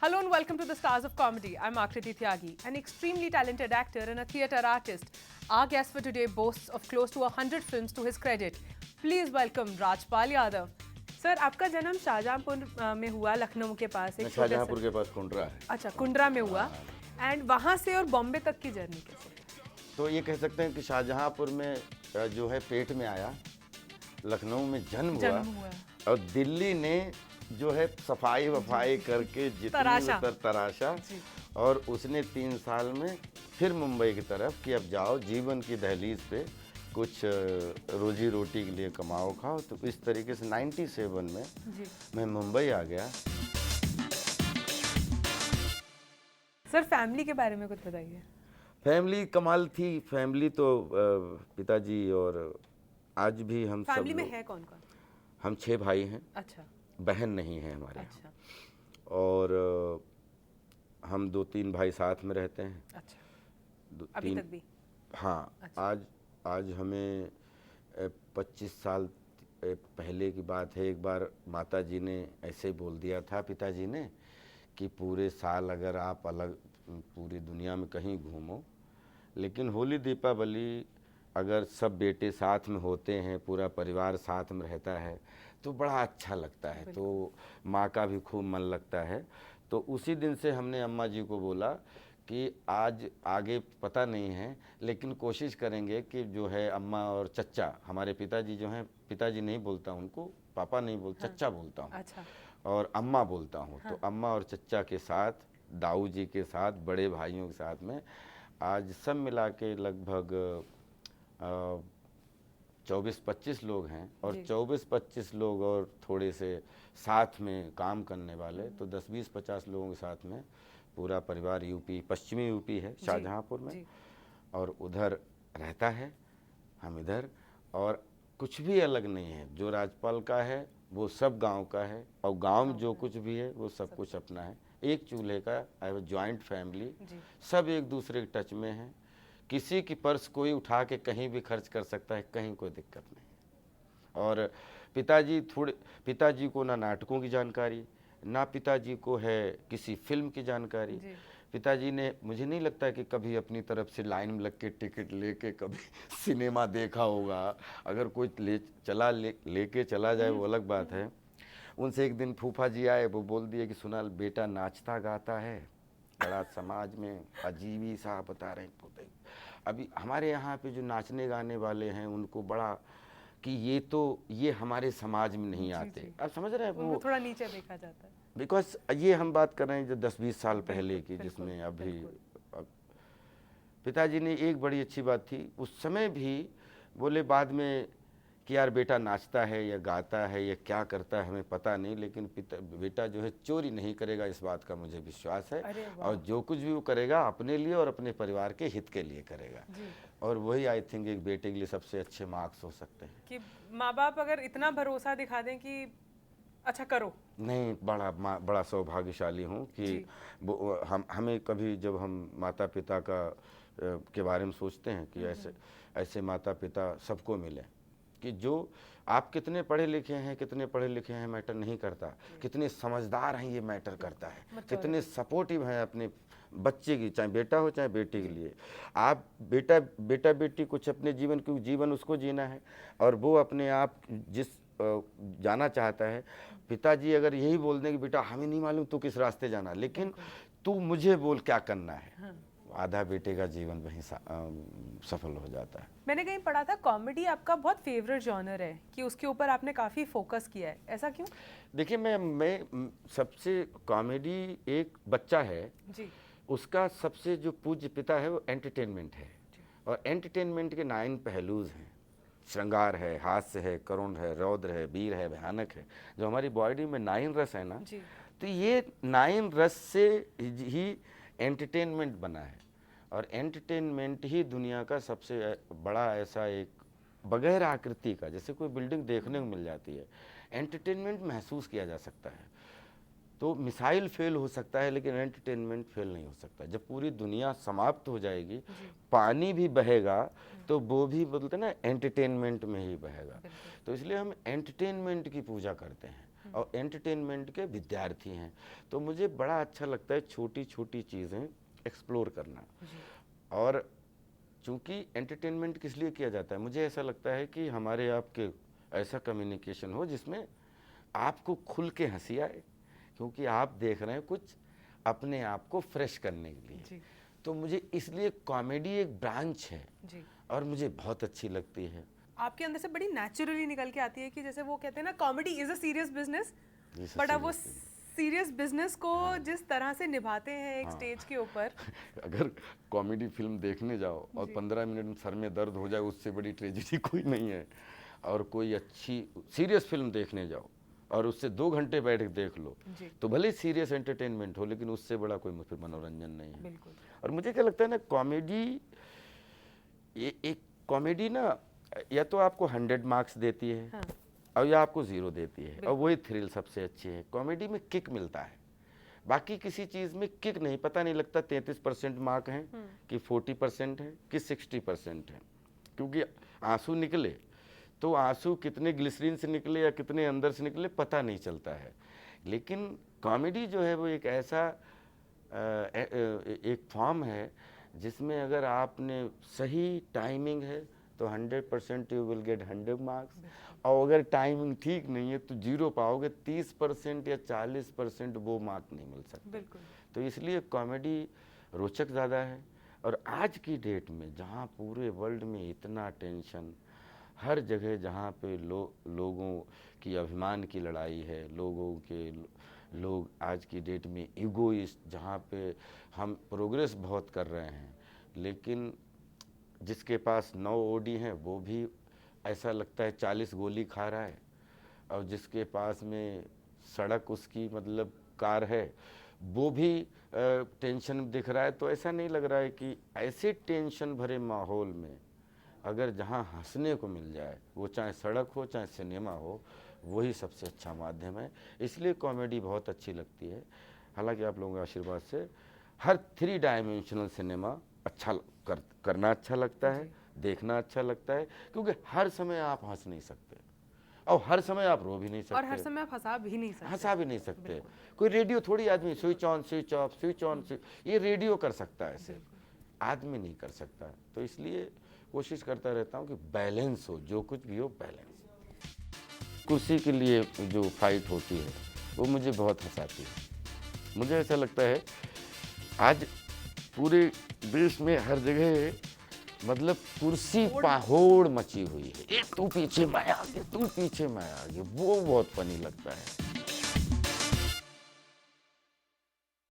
Hello and welcome to the Stars of Comedy. I'm Akriti Tyagi, an extremely talented actor and a theatre artist. Our guest for today boasts of close to 100 films to his credit. Please welcome Rajpal Yadav. Sir आपका जन्म शाहजहांपुर में हुआ, लखनऊ के पास एक शाहजहांपुर के पास कुंडरा है। अच्छा, कुंडरा में हुआ एंड वहाँ से और बॉम्बे तक की जर्नी कैसे? तो ये कह सकते हैं कि शाहजहांपुर में जो है पेट में आया, लखनऊ में जन्म हुआ और दिल्ली ने जो है सफाई वफाई करके जितनी तराशा और उसने 3 साल में फिर मुंबई की तरफ कि अब जाओ जीवन की दहलीज पे कुछ रोजी रोटी के लिए कमाओ खाओ। तो इस तरीके से 97 में मैं मुंबई आ गया। सर फैमिली के बारे में कुछ बताइए। फैमिली कमाल थी। फैमिली तो पिताजी और आज भी हम सब फैमिली में है कौन कौन? हम 6 भाई हैं। अच्छा। बहन नहीं है हमारे। अच्छा। और हम 2-3 भाई साथ में रहते हैं। अच्छा। अभी तक भी? हाँ। अच्छा। आज हमें 25 साल पहले की बात है, एक बार माता जी ने ऐसे बोल दिया था पिताजी ने कि पूरे साल अगर आप अलग पूरी दुनिया में कहीं घूमो, लेकिन होली दीपावली अगर सब बेटे साथ में होते हैं, पूरा परिवार साथ में रहता है तो बड़ा अच्छा लगता है। तो माँ का भी खूब मन लगता है। तो उसी दिन से हमने अम्मा जी को बोला कि आज आगे पता नहीं है लेकिन कोशिश करेंगे कि जो है अम्मा और चच्चा, हमारे पिताजी जो हैं, पिताजी नहीं बोलता उनको, पापा नहीं बोलता, चच्चा बोलता हूँ। अच्छा। और अम्मा बोलता हूँ। तो अम्मा और चच्चा के साथ, दाऊ जी के साथ, बड़े भाइयों के साथ में आज सब मिला के लगभग 24-25 लोग हैं और 24-25 लोग और थोड़े से साथ में काम करने वाले, तो 10-20-50 लोगों के साथ में पूरा परिवार यूपी, पश्चिमी यूपी है शाहजहांपुर में, और उधर रहता है, हम इधर। और कुछ भी अलग नहीं है, जो राजपाल का है वो सब गांव का है और गांव में जो कुछ भी है वो सब कुछ अपना है। एक चूल्हे का जॉइंट फैमिली, सब एक दूसरे के टच में है। किसी की पर्स कोई उठा के कहीं भी खर्च कर सकता है, कहीं कोई दिक्कत नहीं। और पिताजी को ना नाटकों की जानकारी, ना पिताजी को है किसी फिल्म की जानकारी। पिताजी ने, मुझे नहीं लगता कि कभी अपनी तरफ से लाइन में लग के टिकट लेके कभी सिनेमा देखा होगा। अगर कोई लेके चला जाए वो अलग बात है। उनसे एक दिन फूफा जी आए, वो बोल दिए कि सुना बेटा नाचता गाता है, बड़ा समाज में अजीब ही सा बता रहे हैं। अभी हमारे यहाँ पे जो नाचने गाने वाले हैं उनको बड़ा कि ये हमारे समाज में नहीं आते। आप समझ रहे हैं, वो थोड़ा नीचे देखा जाता है। बिकॉज ये हम बात कर रहे हैं जो 10-20 साल पहले की, जिसमें अभी पिताजी ने एक बड़ी अच्छी बात थी उस समय भी बोले बाद में कि यार बेटा नाचता है या गाता है या क्या करता है हमें पता नहीं, लेकिन बेटा जो है चोरी नहीं करेगा, इस बात का मुझे विश्वास है। और जो कुछ भी वो करेगा अपने लिए और अपने परिवार के हित के लिए करेगा। और वही आई थिंक एक बेटे के लिए सबसे अच्छे मार्क्स हो सकते हैं कि माँ बाप अगर इतना भरोसा दिखा दें कि अच्छा करो। नहीं, बड़ा सौभाग्यशाली हूँ कि हमें कभी जब हम माता पिता के बारे में सोचते हैं कि ऐसे माता पिता सबको मिले, कि जो आप कितने पढ़े लिखे हैं मैटर नहीं करता, कितने समझदार हैं ये मैटर करता है, कितने सपोर्टिव हैं अपने बच्चे की, चाहे बेटा हो चाहे बेटी के लिए। आप बेटा बेटी कुछ अपने जीवन उसको जीना है और वो अपने आप जिस जाना चाहता है। पिताजी अगर यही बोल दें कि बेटा हमें नहीं मालूम तू किस रास्ते जाना, लेकिन तू मुझे बोल क्या करना है, आधा बेटे का जीवन वहीं सफल हो जाता है। मैंने कहीं पढ़ा था कॉमेडी आपका बहुत फेवरेट जॉनर है, कि उसके ऊपर आपने काफी फोकस किया है, ऐसा क्यों? देखिए मैं सबसे कॉमेडी, एक बच्चा है जी, उसका सबसे जो पूज्य पिता है वो एंटरटेनमेंट है। और एंटरटेनमेंट के 9 पहलूज हैं, श्रृंगार है, हास्य है, करुण है, रौद्र है, वीर है, भयानक है। जो हमारी बॉडी में 9 रस है ना, तो ये 9 रस से ही एंटरटेनमेंट बना है। और एंटरटेनमेंट ही दुनिया का सबसे बड़ा ऐसा एक बगैर आकृति का, जैसे कोई बिल्डिंग देखने को मिल जाती है, एंटरटेनमेंट महसूस किया जा सकता है। तो मिसाइल फेल हो सकता है लेकिन एंटरटेनमेंट फेल नहीं हो सकता। जब पूरी दुनिया समाप्त हो जाएगी, पानी भी बहेगा तो वो भी बोलते ना एंटरटेनमेंट में ही बहेगा। तो इसलिए हम एंटरटेनमेंट की पूजा करते हैं। और एंटरटेनमेंट के विद्यार्थी हैं। तो मुझे बड़ा अच्छा लगता है छोटी छोटी चीज़ें एक्सप्लोर करना। और चूंकि एंटरटेनमेंट किस लिए किया जाता है, मुझे ऐसा लगता है कि हमारे आपके ऐसा कम्युनिकेशन हो जिसमें आपको खुल के हंसी आए, क्योंकि आप देख रहे हैं कुछ अपने आप को फ्रेश करने के लिए। जी। तो मुझे इसलिए कॉमेडी एक ब्रांच है जी। और मुझे बहुत अच्छी लगती है। आपके अंदर से बड़ी नेचुरली निकल के आती है कि जैसे वो कहते हैं ना, comedy is a serious business, This is but अब वो serious business. सीरियस बिजनेस को जिस तरह से निभाते हैं एक स्टेज के ऊपर। अगर कॉमेडी फिल्म देखने जाओ और 15 मिनट में सर में दर्द हो जाए, उससे बड़ी ट्रेजेडी कोई नहीं है। और कोई अच्छी सीरियस फिल्म देखने जाओ और उससे 2 घंटे बैठ के देख लो, तो भले सीरियस एंटरटेनमेंट हो, लेकिन उससे बड़ा कोई फिर मनोरंजन नहीं है। बिल्कुल। और मुझे क्या लगता है ना, कॉमेडी एक कॉमेडी ना या तो आपको 100 मार्क्स देती है, हाँ। और या आपको 0 देती है, और वही थ्रिल सबसे अच्छी है। कॉमेडी में किक मिलता है, बाकी किसी चीज़ में किक नहीं, पता नहीं लगता 33% मार्क हैं कि 40% है कि 60% है। क्योंकि आंसू निकले तो आंसू कितने ग्लिसरीन से निकले या कितने अंदर से निकले पता नहीं चलता है। लेकिन कॉमेडी जो है वो एक ऐसा एक फॉर्म है जिसमें अगर आपने सही टाइमिंग है तो 100% यू विल गेट 100 मार्क्स, और अगर टाइमिंग ठीक नहीं है तो 0 पाओगे। 30% या 40% वो मार्क नहीं मिल सकता। बिल्कुल। तो इसलिए कॉमेडी रोचक ज़्यादा है। और आज की डेट में जहाँ पूरे वर्ल्ड में इतना टेंशन, हर जगह जहाँ पे लोगों की अभिमान की लड़ाई है, लोग आज की डेट में ईगोइस्ट, जहाँ पे हम प्रोग्रेस बहुत कर रहे हैं, लेकिन जिसके पास 9 ओडी हैं वो भी ऐसा लगता है 40 गोली खा रहा है, और जिसके पास में सड़क उसकी मतलब कार है वो भी टेंशन दिख रहा है। तो ऐसा नहीं लग रहा है कि ऐसे टेंशन भरे माहौल में अगर जहाँ हंसने को मिल जाए, वो चाहे सड़क हो चाहे सिनेमा हो, वही सबसे अच्छा माध्यम है। इसलिए कॉमेडी बहुत अच्छी लगती है। हालांकि आप लोगों के आशीर्वाद से हर 3 डायमेंशनल सिनेमा करना अच्छा लगता है, देखना अच्छा लगता है, क्योंकि हर समय आप हंस नहीं सकते और हर समय आप रो भी नहीं सकते, और हर समय आप हंसा भी नहीं सकते। कोई रेडियो थोड़ी आदमी switch on switch off switch on, ये रेडियो कर सकता है, ऐसे आदमी नहीं कर सकता। तो इसलिए कोशिश करता रहता हूँ कि बैलेंस हो, जो कुछ भी हो बैलेंस। कुर्सी के लिए जो फाइट होती है वो मुझे बहुत हंसाती है। मुझे ऐसा लगता है आज पूरे देश में हर जगह मतलब कुर्सी पहाड़ मची हुई है, तू पीछे मैं आगे, तू पीछे मैं आगे, वो बहुत फनी लगता है।